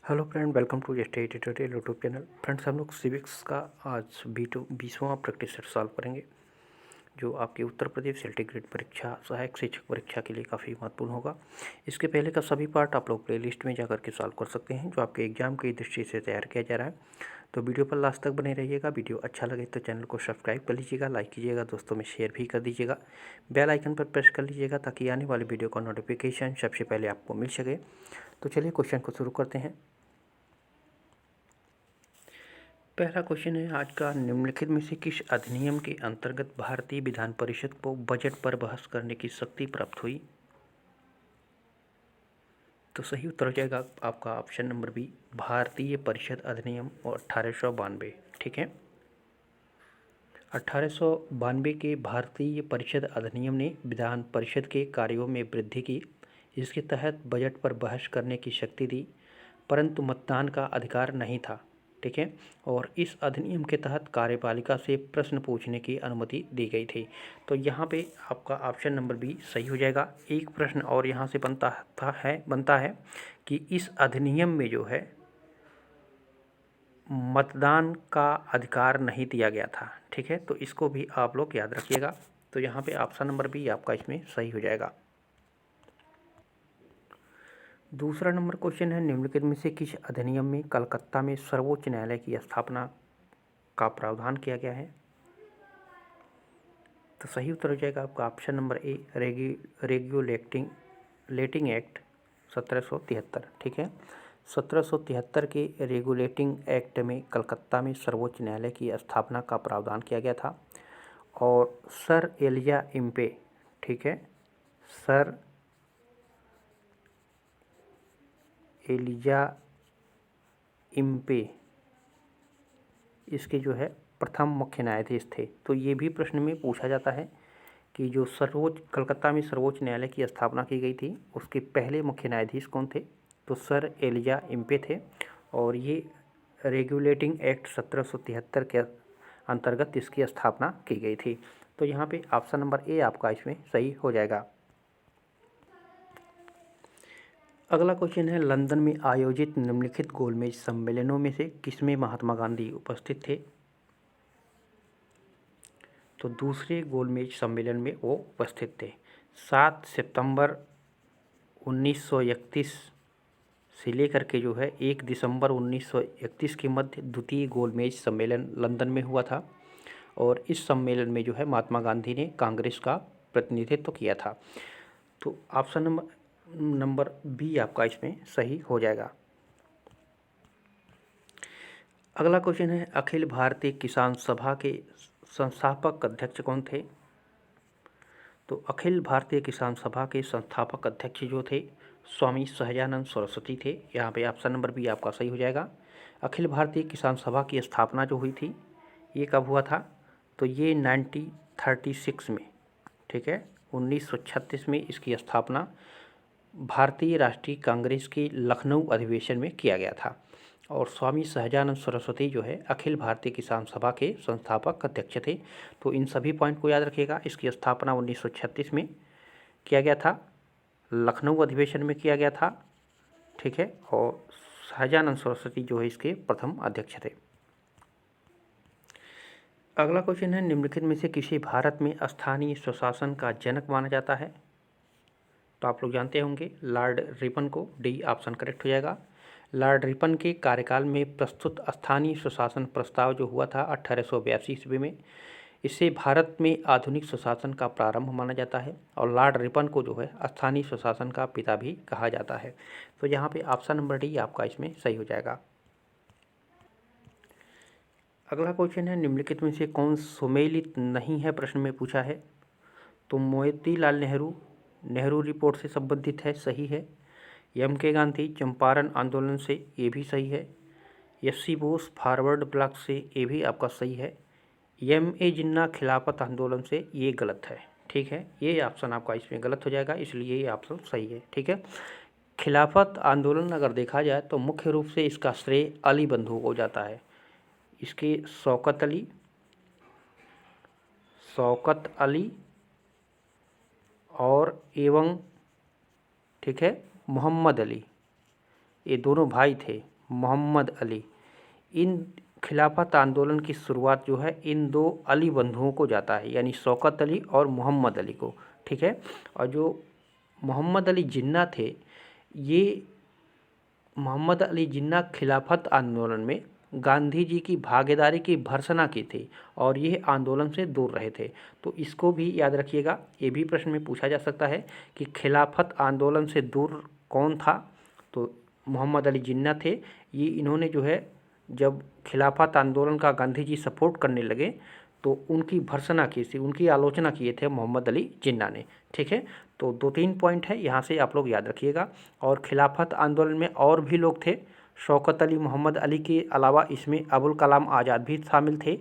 Hello friend, welcome to state tutorial YouTube channel. Friends, हम लोग civics का आज 20वां प्रैक्टिस सेट सॉल्व करेंगे, जो आपकी उत्तर प्रदेश सेल्टिग्रेड परीक्षा सहायक शिक्षक परीक्षा के लिए काफ़ी महत्वपूर्ण होगा। इसके पहले का सभी पार्ट आप लोग प्लेलिस्ट में जाकर के सॉल्व कर सकते हैं, जो आपके एग्जाम की दृष्टि से तैयार किया जा रहा है। तो वीडियो पर लास्ट तक बने रहिएगा। वीडियो अच्छा लगे तो चैनल को सब्सक्राइब कर लीजिएगा, लाइक कीजिएगा, दोस्तों में शेयर भी कर दीजिएगा, बेल आइकन पर प्रेस कर लीजिएगा ताकि आने वाली वीडियो का नोटिफिकेशन सबसे पहले आपको मिल सके। तो चलिए क्वेश्चन को शुरू करते हैं। पहला क्वेश्चन है आज का, निम्नलिखित में से किस अधिनियम के अंतर्गत भारतीय विधान परिषद को बजट पर बहस करने की शक्ति प्राप्त हुई? तो सही उत्तर हो जाएगा आपका ऑप्शन नंबर बी, भारतीय परिषद अधिनियम और 1892। ठीक है, 1892 के भारतीय परिषद अधिनियम ने विधान परिषद के कार्यों में वृद्धि की। इसके तहत बजट पर बहस करने की शक्ति दी, परंतु मतदान का अधिकार नहीं था। ठीक है, और इस अधिनियम के तहत कार्यपालिका से प्रश्न पूछने की अनुमति दी गई थी। तो यहाँ पे आपका ऑप्शन नंबर बी सही हो जाएगा। एक प्रश्न और यहाँ से बनता है कि इस अधिनियम में जो है मतदान का अधिकार नहीं दिया गया था। ठीक है, तो इसको भी आप लोग याद रखिएगा। तो यहाँ पे ऑप्शन नंबर बी आपका इसमें सही हो जाएगा। दूसरा नंबर क्वेश्चन है, निम्नलिखित में से किस अधिनियम में कलकत्ता में सर्वोच्च न्यायालय की स्थापना का प्रावधान किया गया है? तो सही उत्तर हो जाएगा आपका option number A, regulating act 1773। ठीक है, 1773 के रेगुलेटिंग एक्ट में कलकत्ता में सर्वोच्च न्यायालय की स्थापना का प्रावधान किया गया था। और सर एलिया इम्पे, ठीक है, सर एलिया इम्पे इसके जो है प्रथम मुख्य न्यायाधीश थे। तो ये भी प्रश्न में पूछा जाता है कि जो कलकत्ता में सर्वोच्च न्यायालय की स्थापना की गई थी, उसके पहले मुख्य न्यायाधीश कौन थे? तो सर एलिया इम्पे थे। और ये रेगुलेटिंग एक्ट 1773 के अंतर्गत इसकी स्थापना की गई थी। तो यहाँ पे ऑप्शन नंबर ए आपका इसमें सही हो जाएगा। अगला क्वेश्चन है, लंदन में आयोजित निम्नलिखित गोलमेज सम्मेलनों में से किसमें महात्मा गांधी उपस्थित थे? तो दूसरे गोलमेज सम्मेलन में वो उपस्थित थे। 7 सितंबर 1931 से लेकर के जो है 1 दिसंबर 1931 के मध्य द्वितीय गोलमेज सम्मेलन लंदन में हुआ था। और इस सम्मेलन में जो है महात्मा गांधी ने कांग्रेस का प्रतिनिधित्व किया था। तो ऑप्शन नंबर बी आपका इसमें सही हो जाएगा। अगला क्वेश्चन है, अखिल भारतीय किसान सभा के संस्थापक अध्यक्ष कौन थे? तो अखिल भारतीय किसान सभा के संस्थापक अध्यक्ष जो थे, स्वामी सहजानंद सरस्वती थे। यहाँ पे ऑप्शन नंबर बी आपका सही हो जाएगा। अखिल भारतीय किसान सभा की स्थापना जो हुई थी, ये कब हुआ था? तो ये 1936 में, ठीक है, 1936 में इसकी स्थापना भारतीय राष्ट्रीय कांग्रेस के लखनऊ अधिवेशन में किया गया था। और स्वामी सहजानंद सरस्वती जो है अखिल भारतीय किसान सभा के संस्थापक अध्यक्ष थे। तो इन सभी पॉइंट को याद रखिएगा। इसकी स्थापना 1936 में किया गया था, लखनऊ अधिवेशन में किया गया था। ठीक है, और सहजानंद सरस्वती जो है इसके प्रथम अध्यक्ष थे। अगला क्वेश्चन है, निम्नलिखित में से किसे भारत में स्थानीय स्वशासन का जनक माना जाता है? तो आप लोग जानते होंगे लॉर्ड रिपन को। डी ऑप्शन करेक्ट हो जाएगा। लॉर्ड रिपन के कार्यकाल में प्रस्तुत स्थानीय स्वशासन प्रस्ताव जो हुआ था 1882 ईस्वी में, इससे भारत में आधुनिक स्वशासन का प्रारंभ माना जाता है। और लॉर्ड रिपन को जो है स्थानीय स्वशासन का पिता भी कहा जाता है। तो यहाँ पे ऑप्शन नंबर डी आपका इसमें सही हो जाएगा। अगला क्वेश्चन है, निम्नलिखित में से कौन सुमेलित नहीं है? प्रश्न में पूछा है। तो मोतीलाल नेहरू नेहरू रिपोर्ट से संबंधित है, सही है। एम के गांधी चंपारण आंदोलन से, ये भी सही है। S C Bose forward block से, ये भी आपका सही है। एम ए जिन्ना खिलाफत आंदोलन से, ये गलत है। ठीक है, ये ऑप्शन आपका इसमें गलत हो जाएगा, इसलिए ये ऑप्शन सही है। ठीक है, खिलाफत आंदोलन अगर देखा जाए तो मुख्य रूप से इसका श्रेय अली बंधु को जाता है। इसके शौकत अली और एवं, ठीक है, मोहम्मद अली, ये दोनों भाई थे मोहम्मद अली। इन खिलाफत आंदोलन की शुरुआत जो है इन दो अली बंधुओं को जाता है, यानी शौकत अली और मोहम्मद अली को, ठीक है। और जो मोहम्मद अली जिन्ना थे, ये मोहम्मद अली जिन्ना खिलाफत आंदोलन में गांधी जी की भागीदारी की भर्त्सना की थी और ये आंदोलन से दूर रहे थे। तो इसको भी याद रखिएगा, ये भी प्रश्न में पूछा जा सकता है कि खिलाफत आंदोलन से दूर कौन था। तो मोहम्मद अली जिन्ना थे। ये इन्होंने जो है जब खिलाफत आंदोलन का गांधी जी सपोर्ट करने लगे तो उनकी भर्त्सना की थी, उनकी आलोचना किए थे मोहम्मद अली जिन्ना ने, ठीक है। तो 2-3 पॉइंट है, यहाँ से आप लोग याद रखिएगा। और खिलाफत आंदोलन में और भी लोग थे, शौकत अली मोहम्मद अली के अलावा इसमें अबुल कलाम आज़ाद भी शामिल थे,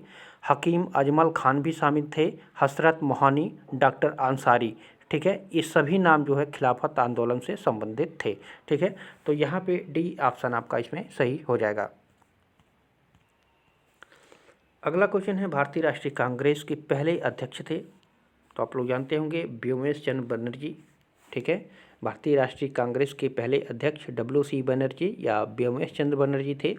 हकीम अजमल खान भी शामिल थे, हसरत मोहानी, डॉक्टर अंसारी, ठीक है। ये सभी नाम जो है खिलाफत आंदोलन से संबंधित थे, ठीक है। तो यहाँ पे डी ऑप्शन आपका इसमें सही हो जाएगा। अगला क्वेश्चन है, भारतीय राष्ट्रीय कांग्रेस के पहले अध्यक्ष थे, तो आप लोग जानते होंगे व्योमेश चंद्र बनर्जी, ठीक है। भारतीय राष्ट्रीय कांग्रेस के पहले अध्यक्ष WC बनर्जी या व्योमेश चंद्र बनर्जी थे।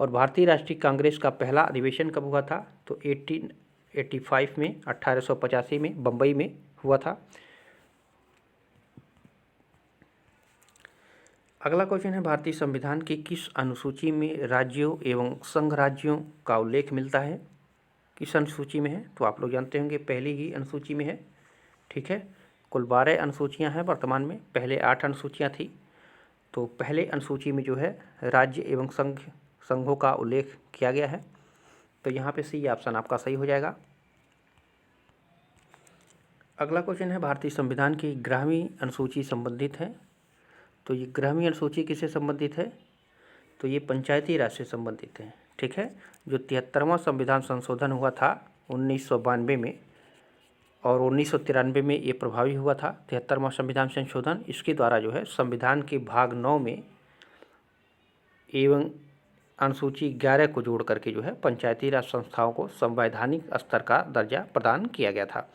और भारतीय राष्ट्रीय कांग्रेस का पहला अधिवेशन कब हुआ था? तो 1885 में, 1885 में बम्बई में हुआ था। अगला क्वेश्चन है, भारतीय संविधान की किस अनुसूची में राज्यों एवं संघ राज्यों का उल्लेख मिलता है? किस अनुसूची में है? तो आप लोग जानते होंगे पहली ही अनुसूची में है, ठीक है। कुल 12 अनुसूचियां हैं वर्तमान में, पहले 8 अनुसूचियां थी। तो पहले अनुसूची में जो है राज्य एवं संघों का उल्लेख किया गया है। तो यहाँ पे सी ऑप्शन आपका सही हो जाएगा। अगला क्वेश्चन है, भारतीय संविधान की 11वीं अनुसूची संबंधित है। तो ये 11वीं अनुसूची किससे संबंधित है? तो ये पंचायती राज से संबंधित है, ठीक है। जो 73वां संविधान संशोधन हुआ था 1992 में और 1993 में ये प्रभावी हुआ था 73वां संविधान संशोधन। इसके द्वारा जो है संविधान के भाग 9 में एवं अनुसूची 11 को जोड़ करके जो है पंचायती राज संस्थाओं को संवैधानिक स्तर का दर्जा प्रदान किया गया था।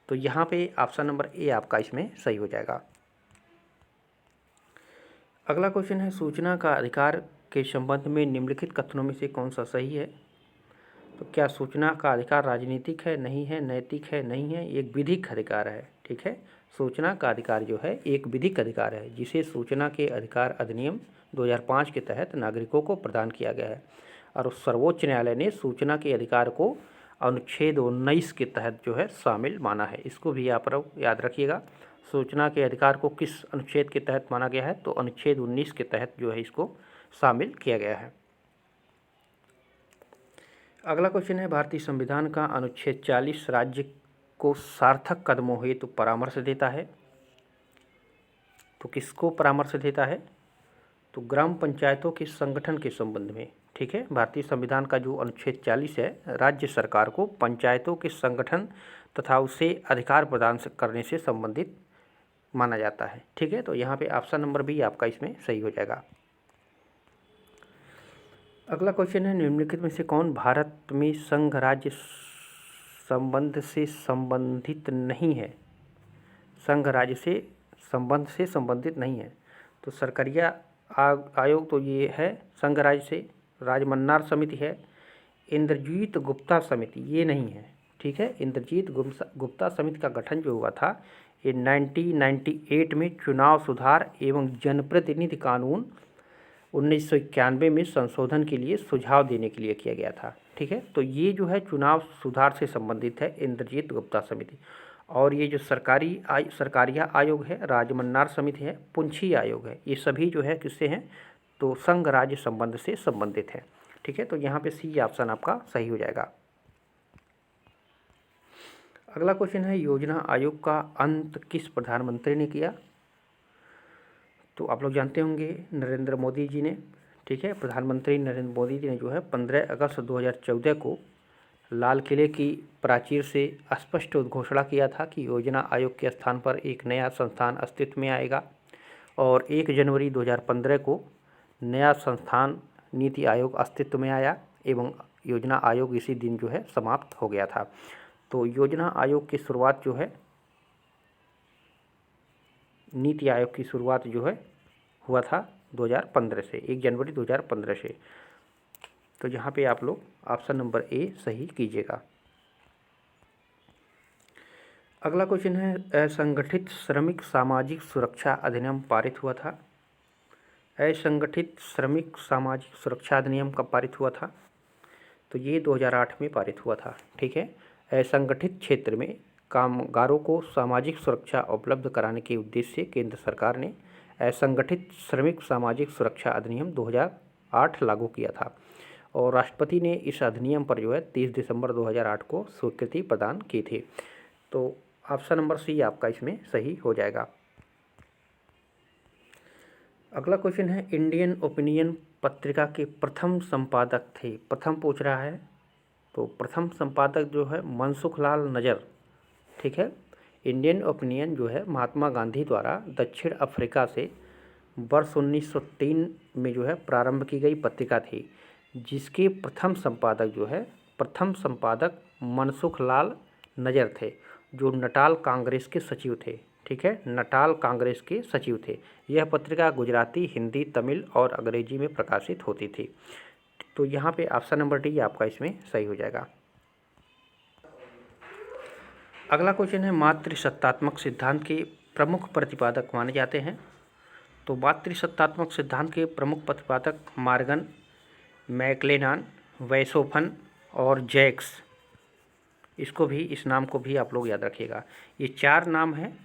तो यहाँ पे ऑप्शन नंबर ए आपका इसमें सही हो जाएगा। अगला क्वेश्चन है, सूचना का अधिकार के संबंध में निम्नलिखित कथनों में से कौन सा सही है? तो क्या सूचना का अधिकार राजनीतिक है? नहीं है। नैतिक है? नहीं है। एक विधिक अधिकार है, ठीक है। सूचना का अधिकार जो है एक विधिक अधिकार है, जिसे सूचना के अधिकार अधिनियम 2005 के तहत नागरिकों को प्रदान किया गया है। और सर्वोच्च न्यायालय ने सूचना के अधिकार को अनुच्छेद 19 के तहत जो है शामिल माना है। इसको भी आप याद रखिएगा, सूचना के अधिकार को किस अनुच्छेद के तहत माना गया है? तो अनुच्छेद 19 के तहत जो है इसको शामिल किया गया है। अगला क्वेश्चन है, भारतीय संविधान का अनुच्छेद 40 राज्य को सार्थक कदमों हेतु परामर्श देता है। तो किसको परामर्श देता है? तो ग्राम पंचायतों के संगठन के संबंध में, ठीक है। भारतीय संविधान का जो अनुच्छेद 40 है राज्य सरकार को पंचायतों के संगठन तथा उसे अधिकार प्रदान करने से संबंधित माना जाता है, ठीक है। तो यहाँ पे ऑप्शन नंबर बी आपका इसमें सही हो जाएगा। अगला क्वेश्चन है, निम्नलिखित में से कौन भारत में संघ राज्य संबंध से संबंधित नहीं है? संघ राज्य से संबंध से संबंधित नहीं है। तो सरकारिया आयोग तो ये है संघ राज्य से, राजमन्नार समिति है, इंद्रजीत गुप्ता समिति ये नहीं है, ठीक है। इंद्रजीत गुप्ता समिति का गठन जो हुआ था ये 1998 में चुनाव सुधार एवं जनप्रतिनिधि कानून 1991 में संशोधन के लिए सुझाव देने के लिए किया गया था, ठीक है। तो ये जो है चुनाव सुधार से संबंधित है इंद्रजीत गुप्ता समिति। और ये जो सरकारिया आयोग है, राजमन्नार समिति है, पुंछी आयोग है, ये सभी जो है किससे हैं? तो संघ राज्य संबंध से संबंधित है, ठीक है। तो यहाँ पे सी ऑप्शन आपका सही हो जाएगा। अगला क्वेश्चन है, योजना आयोग का अंत किस प्रधानमंत्री ने किया? तो आप लोग जानते होंगे नरेंद्र मोदी जी ने, ठीक है। प्रधानमंत्री नरेंद्र मोदी जी ने जो है 15 अगस्त 2014 को लाल किले की प्राचीर से स्पष्ट उद्घोषणा किया था कि योजना आयोग के स्थान पर एक नया संस्थान अस्तित्व में आएगा। और 1 जनवरी 2015 को नया संस्थान नीति आयोग अस्तित्व में आया एवं योजना आयोग इसी दिन जो है समाप्त हो गया था। तो योजना आयोग की शुरुआत जो है, नीति आयोग की शुरुआत जो है हुआ था 2015 से, 1 जनवरी 2015 से। तो यहाँ पे आप लोग ऑप्शन नंबर ए सही कीजिएगा। अगला क्वेश्चन है, असंगठित श्रमिक सामाजिक सुरक्षा अधिनियम पारित हुआ था। असंगठित श्रमिक सामाजिक सुरक्षा अधिनियम कब पारित हुआ था? तो ये 2008 में पारित हुआ था। ठीक है, असंगठित क्षेत्र में कामगारों को सामाजिक सुरक्षा उपलब्ध कराने के उद्देश्य से केंद्र सरकार ने असंगठित श्रमिक सामाजिक सुरक्षा अधिनियम 2008 लागू किया था और राष्ट्रपति ने इस अधिनियम पर जो है 30 दिसंबर 2008 को स्वीकृति प्रदान की थी। तो ऑप्शन नंबर सी आपका इसमें सही हो जाएगा। अगला क्वेश्चन है, इंडियन ओपिनियन पत्रिका के प्रथम संपादक थे। प्रथम पूछ रहा है, तो प्रथम संपादक जो है मनसुख लाल नजर। ठीक है, इंडियन ओपिनियन जो है महात्मा गांधी द्वारा दक्षिण अफ्रीका से वर्ष 1903 में जो है प्रारंभ की गई पत्रिका थी, जिसके प्रथम संपादक मनसुख लाल नजर थे, जो नटाल कांग्रेस के सचिव थे। ठीक है, नटाल कांग्रेस के सचिव थे। यह पत्रिका गुजराती, हिंदी, तमिल और अंग्रेजी में प्रकाशित होती थी। तो यहाँ पे ऑप्शन नंबर डी आपका इसमें सही हो जाएगा। अगला क्वेश्चन है, मातृसत्तात्मक सिद्धांत के प्रमुख प्रतिपादक माने जाते हैं। तो मातृसत्तात्मक सिद्धांत के प्रमुख प्रतिपादक मॉर्गन, मैक्लेनान, वेसोफन और जैक्स। इस नाम को भी आप लोग याद रखिएगा। ये 4 नाम हैं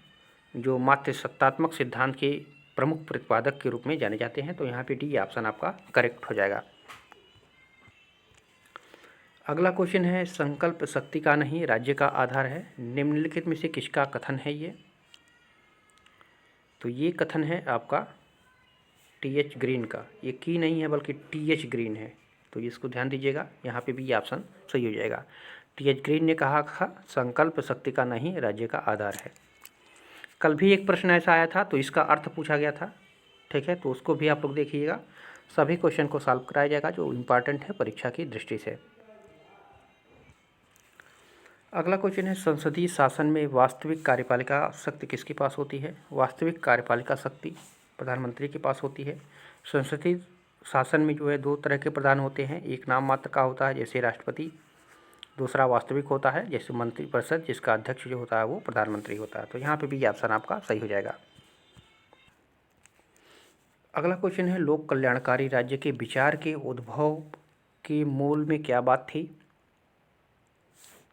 जो मातृसत्तात्मक सिद्धांत के प्रमुख प्रतिपादक के रूप में जाने जाते हैं। तो यहाँ पे डी ऑप्शन आपका करेक्ट हो जाएगा। अगला क्वेश्चन है, संकल्प शक्ति का नहीं राज्य का आधार है। निम्नलिखित में से किसका कथन है ये? तो ये कथन है आपका टी.एच. ग्रीन का। ये की नहीं है बल्कि टी.एच. ग्रीन है, तो इसको ध्यान दीजिएगा। यहाँ पे भी ऑप्शन सही हो जाएगा। टी.एच. ग्रीन ने कहा था संकल्प शक्ति का नहीं राज्य का आधार है। कल भी एक प्रश्न ऐसा आया था, तो इसका अर्थ पूछा गया था। ठीक है, तो उसको भी आप लोग देखिएगा। सभी क्वेश्चन को सॉल्व कराया जाएगा जो इम्पॉर्टेंट है परीक्षा की दृष्टि से। अगला क्वेश्चन है, संसदीय शासन में वास्तविक कार्यपालिका शक्ति किसके पास होती है? वास्तविक कार्यपालिका शक्ति प्रधानमंत्री के पास होती है। संसदीय शासन में जो है 2 तरह के प्रधान होते हैं। एक नाम मात्र का होता है जैसे राष्ट्रपति, दूसरा वास्तविक होता है जैसे मंत्रिपरिषद, जिसका अध्यक्ष जो होता है वो प्रधानमंत्री होता है। तो यहाँ पे भी ऑप्शन आपका सही हो जाएगा। अगला क्वेश्चन है, लोक कल्याणकारी राज्य के विचार के उद्भव के मूल में क्या बात थी?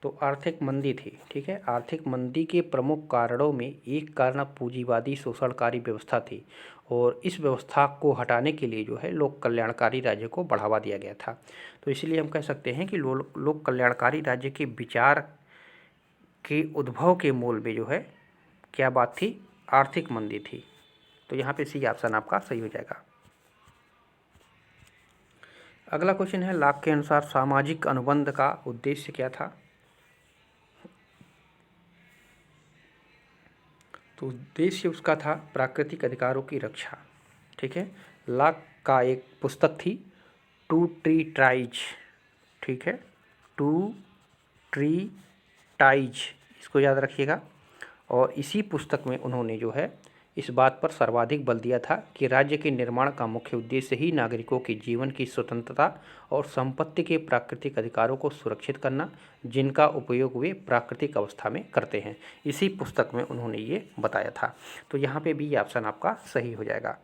तो आर्थिक मंदी थी। ठीक है, आर्थिक मंदी के प्रमुख कारणों में एक कारण पूंजीवादी शोषणकारी व्यवस्था थी और इस व्यवस्था को हटाने के लिए जो है लोक कल्याणकारी राज्य को बढ़ावा दिया गया था। तो इसलिए हम कह सकते हैं कि लोक कल्याणकारी राज्य के विचार के उद्भव के मूल में जो है क्या बात थी? आर्थिक मंदी थी। तो यहाँ पे सी ऑप्शन आपका सही हो जाएगा। अगला क्वेश्चन है, लॉक के अनुसार सामाजिक अनुबंध का उद्देश्य क्या था? तो उद्देश्य उसका था प्राकृतिक अधिकारों की रक्षा। ठीक है, लॉक का एक पुस्तक थी टू ट्री टाइज। ठीक है, टू ट्री टाइज, इसको याद रखिएगा। और इसी पुस्तक में उन्होंने जो है इस बात पर सर्वाधिक बल दिया था कि राज्य के निर्माण का मुख्य उद्देश्य ही नागरिकों के जीवन की स्वतंत्रता और संपत्ति के प्राकृतिक अधिकारों को सुरक्षित करना, जिनका उपयोग वे प्राकृतिक अवस्था में करते हैं। इसी पुस्तक में उन्होंने ये बताया था। तो यहाँ पे भी ऑप्शन आपका सही हो जाएगा।